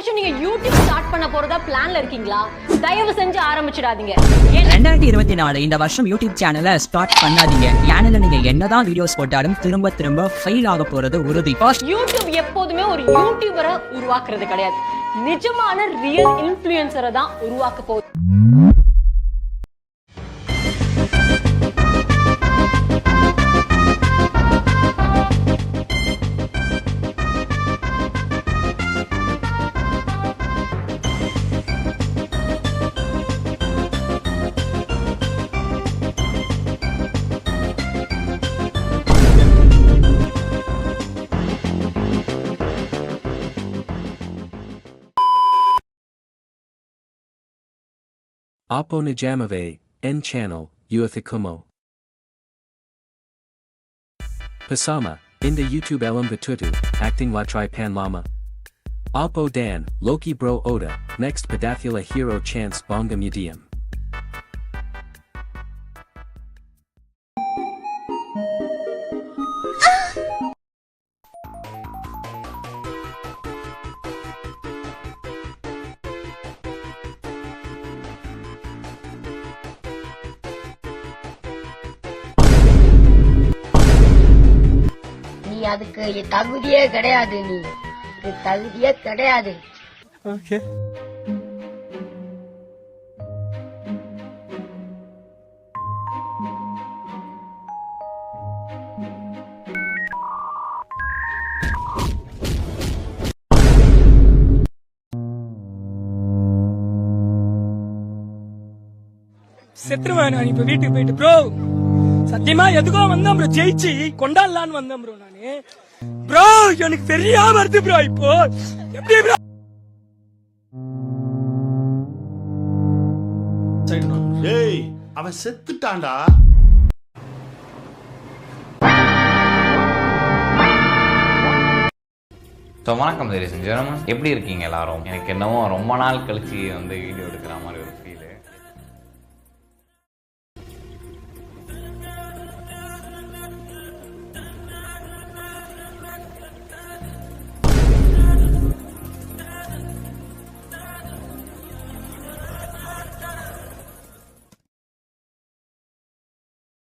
வருஷம் நீங்க YouTube start பண்ண போறதா பிளான்ல இருக்கீங்களா? தயவு செஞ்சு ஆரம்பிச்சிடாதீங்க. 2024 இந்த வருஷம் யூடியூப் சேனலை ஸ்டார்ட் பண்ணாதீங்க. சேனல்ல நீங்க என்னதான் வீடியோஸ் போட்டாலும் திரும்ப திரும்ப ஃபெயில் ஆக போறது உறுதி. யூடியூப் எப்போதுமே ஒரு யூடியூபரை உருவாக்குறது கிடையாது, நிஜமான ரியல் இன்ஃப்ளூயன்சரை தான் உருவாக்க போகுது. Apo Nijamave, N channel, Uathikumo. Pasama, in the YouTube Elam Batutu, acting Latrai Pan Lama. Apo Dan, Loki Bro Oda, next Padathula Hero Chance Bonga Museum. அதுக்கு தகுதியே கிடையாது, நீ தகுதியே கிடையாது. Okay. செத்துருவேன் நான் இப்ப வீட்டுக்கு போயிட்டு. ப்ரோ சத்தியமா எதுக்கோ வந்தேன் ப்ரோ, ஜெயிச்சு கொண்டாடலான்னு வந்தேன் ப்ரோ நானு. ப்ரோ எனக்கு தெரியாம வருது ப்ரோ, இப்போ எப்படி ப்ரோ? ஏய் அவன் செத்துட்டான்டா. ஸோ வணக்கம் லேடீஸ் அண்ட் ஜென்டில்மேன், எப்படி இருக்கீங்க எல்லாரும்? எனக்கு என்னவோ ரொம்ப நாள் கழிச்சு வந்து வீடியோ எடுக்கிற மாதிரி ஒரு ஃபீலு.